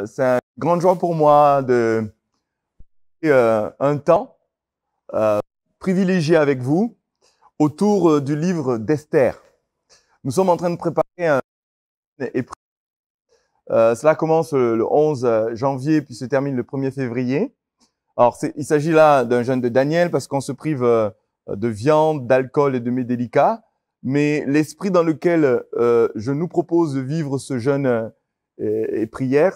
C'est une grande joie pour moi de un temps privilégié avec vous autour du livre d'Esther. Nous sommes en train de préparer cela commence le 11 janvier puis se termine le 1er février. Alors, il s'agit là d'un jeûne de Daniel parce qu'on se prive de viande, d'alcool et de mets délicats. Mais l'esprit dans lequel je nous propose de vivre ce jeûne et prière,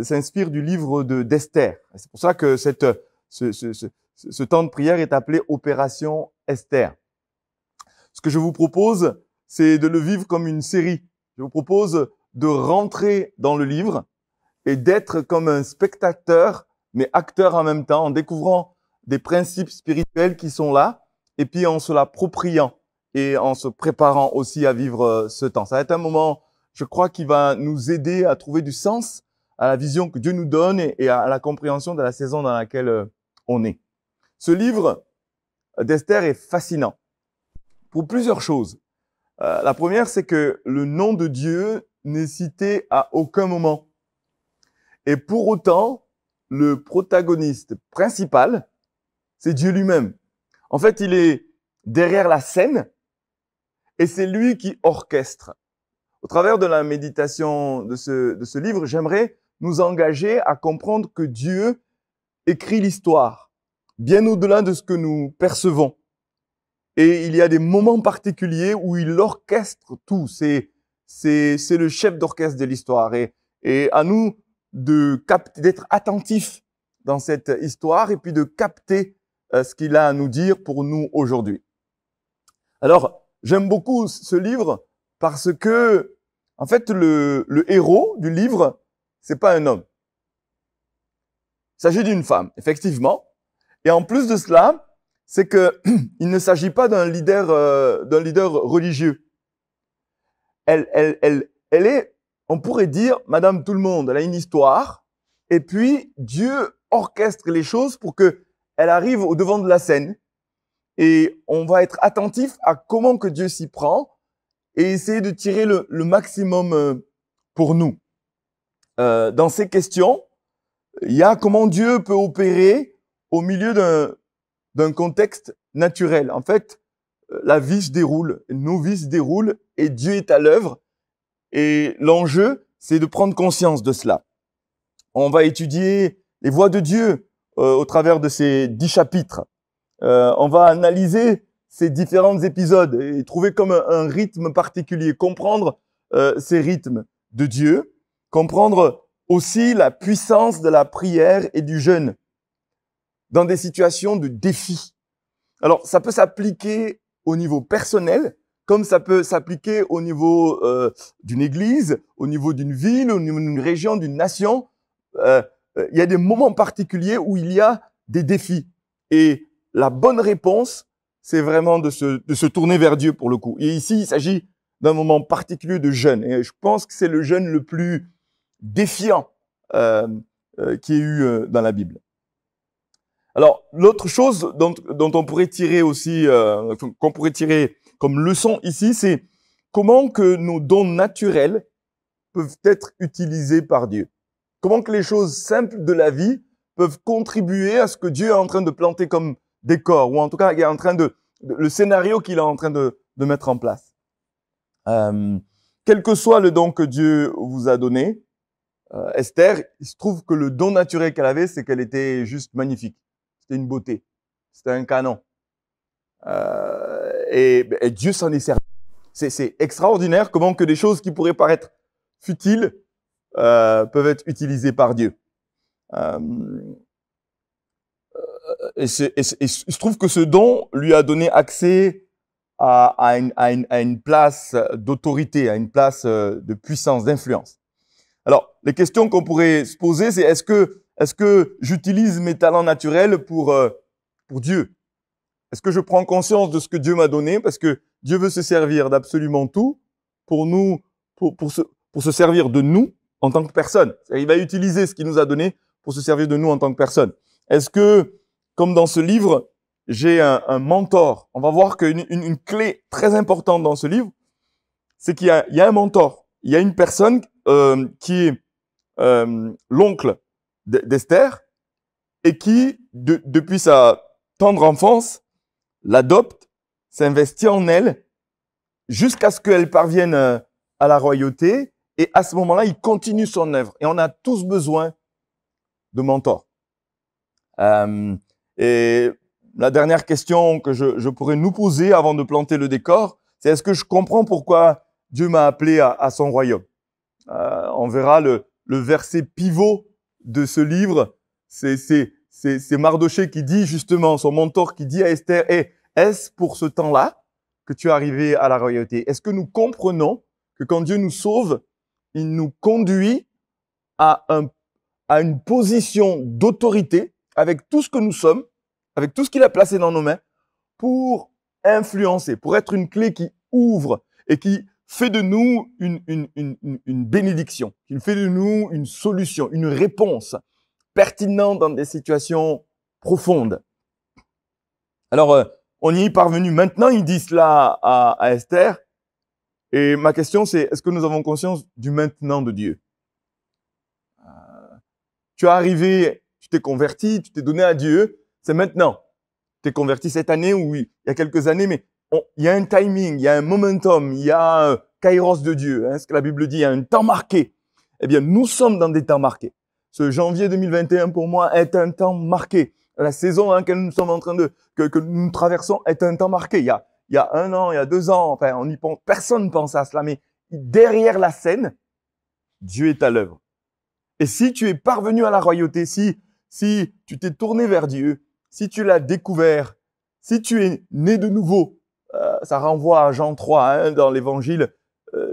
s'inspire du livre d'Esther. C'est pour ça que ce temps de prière est appelé Opération Esther. Ce que je vous propose, c'est de le vivre comme une série. Je vous propose de rentrer dans le livre et d'être comme un spectateur, mais acteur en même temps, en découvrant des principes spirituels qui sont là, et puis en se l'appropriant et en se préparant aussi à vivre ce temps. Ça va être un moment, je crois, qui va nous aider à trouver du sens à la vision que Dieu nous donne et à la compréhension de la saison dans laquelle on est. Ce livre d'Esther est fascinant pour plusieurs choses. La première, c'est que le nom de Dieu n'est cité à aucun moment. Et pour autant, le protagoniste principal, c'est Dieu lui-même. En fait, il est derrière la scène et c'est lui qui orchestre. Au travers de la méditation de ce livre, j'aimerais nous engager à comprendre que Dieu écrit l'histoire, bien au-delà de ce que nous percevons. Et il y a des moments particuliers où il orchestre tout. C'est le chef d'orchestre de l'histoire. Et à nous d'être attentifs dans cette histoire et puis de capter ce qu'il a à nous dire pour nous aujourd'hui. Alors, j'aime beaucoup ce livre parce que, en fait, le héros du livre, c'est pas un homme. Il s'agit d'une femme, effectivement. Et en plus de cela, c'est que il ne s'agit pas d'un leader religieux. Elle est, on pourrait dire, Madame Tout-le-Monde. Elle a une histoire. Et puis, Dieu orchestre les choses pour que elle arrive au devant de la scène. Et on va être attentif à comment que Dieu s'y prend et essayer de tirer le maximum pour nous. Dans ces questions, il y a comment Dieu peut opérer au milieu d'un contexte naturel. En fait, la vie se déroule, nos vies se déroulent et Dieu est à l'œuvre. Et l'enjeu, c'est de prendre conscience de cela. On va étudier les voies de Dieu au travers de ces 10 chapitres. On va analyser ces différents épisodes et trouver comme un rythme particulier, comprendre ces rythmes de Dieu, comprendre aussi la puissance de la prière et du jeûne dans des situations de défi. Alors, ça peut s'appliquer au niveau personnel, comme ça peut s'appliquer au niveau d'une église, au niveau d'une ville, au niveau d'une région, d'une nation. Il y a des moments particuliers où il y a des défis. Et la bonne réponse, c'est vraiment de se tourner vers Dieu pour le coup. Et ici, il s'agit d'un moment particulier de jeûne. Et je pense que c'est le jeûne le plus défiant qui est eu dans la Bible. Alors, l'autre chose dont on pourrait tirer aussi, qu'on pourrait tirer comme leçon ici, c'est comment que nos dons naturels peuvent être utilisés par Dieu. Comment que les choses simples de la vie peuvent contribuer à ce que Dieu est en train de planter comme décor, ou en tout cas, il est en train le scénario qu'il est en train de mettre en place. Quel que soit le don que Dieu vous a donné, Esther, il se trouve que le don naturel qu'elle avait, c'est qu'elle était juste magnifique. C'était une beauté. C'était un canon. Et Dieu s'en est servi. C'est extraordinaire comment que des choses qui pourraient paraître futiles peuvent être utilisées par Dieu. Et il se trouve que ce don lui a donné accès à une place d'autorité, à une place de puissance, d'influence. Alors, les questions qu'on pourrait se poser, c'est est-ce que j'utilise mes talents naturels pour Dieu? Est-ce que je prends conscience de ce que Dieu m'a donné? Parce que Dieu veut se servir d'absolument tout pour nous, pour se servir de nous en tant que personne. Il va utiliser ce qu'il nous a donné pour se servir de nous en tant que personne. Est-ce que, comme dans ce livre, j'ai un mentor? On va voir qu'une clé très importante dans ce livre, c'est qu'il y a un mentor. Il y a une personne qui est l'oncle d'Esther, et qui, depuis sa tendre enfance, l'adopte, s'investit en elle, jusqu'à ce qu'elle parvienne à la royauté. Et à ce moment-là, il continue son œuvre. Et on a tous besoin de mentors. Et la dernière question que je pourrais nous poser avant de planter le décor, c'est est-ce que je comprends pourquoi Dieu m'a appelé à son royaume? On verra le verset pivot de ce livre. C'est Mardochée qui dit justement, son mentor qui dit à Esther, est-ce pour ce temps-là que tu es arrivé à la royauté? Est-ce que nous comprenons que quand Dieu nous sauve, il nous conduit à une position d'autorité avec tout ce que nous sommes, avec tout ce qu'il a placé dans nos mains, pour influencer, pour être une clé qui ouvre et qui fait de nous une bénédiction, qui fait de nous une solution, une réponse pertinente dans des situations profondes. Alors, on y est parvenu. Maintenant, ils disent cela à Esther. Et ma question, c'est, est-ce que nous avons conscience du maintenant de Dieu? Tu es arrivé, tu t'es converti, tu t'es donné à Dieu, c'est maintenant. Tu t'es converti cette année ou il y a quelques années, mais il y a un timing, il y a un momentum, il y a un kairos de Dieu, ce que la Bible dit, il y a un temps marqué. Eh bien, nous sommes dans des temps marqués. Ce janvier 2021, pour moi, est un temps marqué. La saison dans laquelle nous sommes en train que nous traversons est un temps marqué. Il y a 1 an, il y a 2 ans, enfin, on y pense, personne ne pense à cela, mais derrière la scène, Dieu est à l'œuvre. Et si tu es parvenu à la royauté, si tu t'es tourné vers Dieu, si tu l'as découvert, si tu es né de nouveau, ça renvoie à Jean 3, dans l'évangile,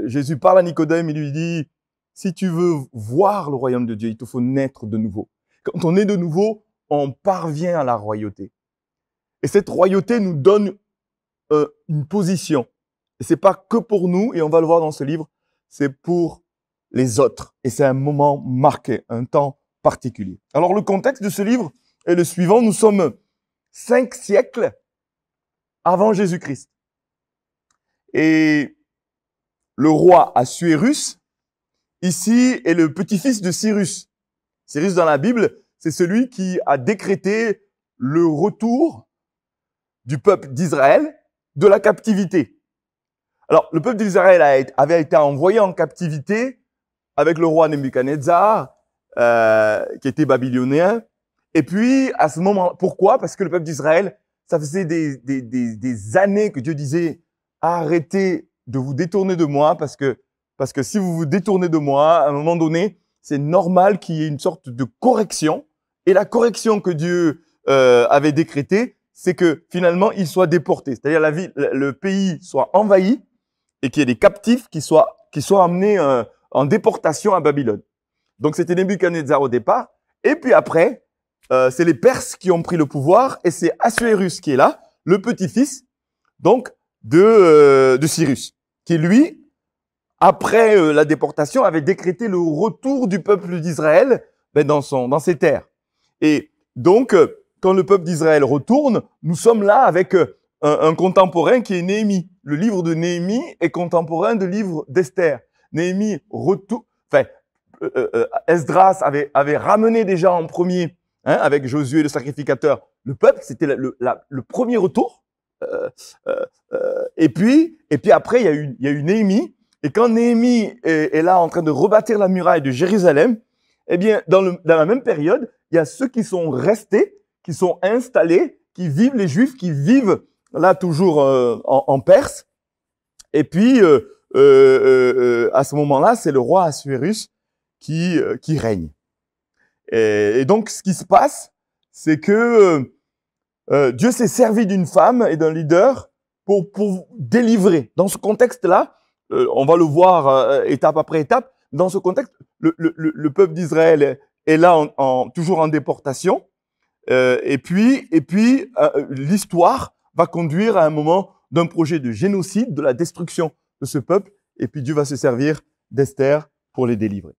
Jésus parle à Nicodème, il lui dit, si tu veux voir le royaume de Dieu, il te faut naître de nouveau. Quand on est de nouveau, on parvient à la royauté. Et cette royauté nous donne une position. Et c'est pas que pour nous, et on va le voir dans ce livre, c'est pour les autres. Et c'est un moment marqué, un temps particulier. Alors le contexte de ce livre est le suivant. Nous sommes 5 siècles avant Jésus-Christ. Et le roi Assuérus, ici, est le petit-fils de Cyrus. Cyrus dans la Bible, c'est celui qui a décrété le retour du peuple d'Israël de la captivité. Alors, le peuple d'Israël avait été envoyé en captivité avec le roi Nebuchadnezzar, qui était babylonien. Et puis, à ce moment, pourquoi? Parce que le peuple d'Israël, ça faisait des années que Dieu disait, arrêtez de vous détourner de moi, parce que si vous vous détournez de moi, à un moment donné, c'est normal qu'il y ait une sorte de correction. Et la correction que Dieu avait décrétée, c'est que finalement, il soit déporté. C'est-à-dire le pays soit envahi et qu'il y ait des captifs qui soient amenés en déportation à Babylone. Donc, c'était Nebuchadnezzar au départ. Et puis après, c'est les Perses qui ont pris le pouvoir et c'est Assuérus qui est là, le petit-fils donc de Cyrus, qui lui, après la déportation, avait décrété le retour du peuple d'Israël dans ses terres. Et donc, quand le peuple d'Israël retourne, nous sommes là avec un contemporain qui est Néhémie. Le livre de Néhémie est contemporain du livre d'Esther. Néhémie Esdras avait ramené déjà en premier, avec Josué le sacrificateur, le peuple. C'était le premier retour. Et puis après, il y a eu Néhémie. Et quand Néhémie est là en train de rebâtir la muraille de Jérusalem, eh bien, dans la même période, il y a ceux qui sont restés, qui sont installés, qui vivent, les Juifs qui vivent là toujours en Perse. Et puis, à ce moment-là, c'est le roi Assuérus qui règne. Et donc, ce qui se passe, c'est que Dieu s'est servi d'une femme et d'un leader pour délivrer. Dans ce contexte-là, on va le voir étape après étape. Dans ce contexte, le peuple d'Israël est là toujours en déportation. Et puis l'histoire va conduire à un moment d'un projet de génocide, de la destruction de ce peuple. Et puis Dieu va se servir d'Esther pour les délivrer.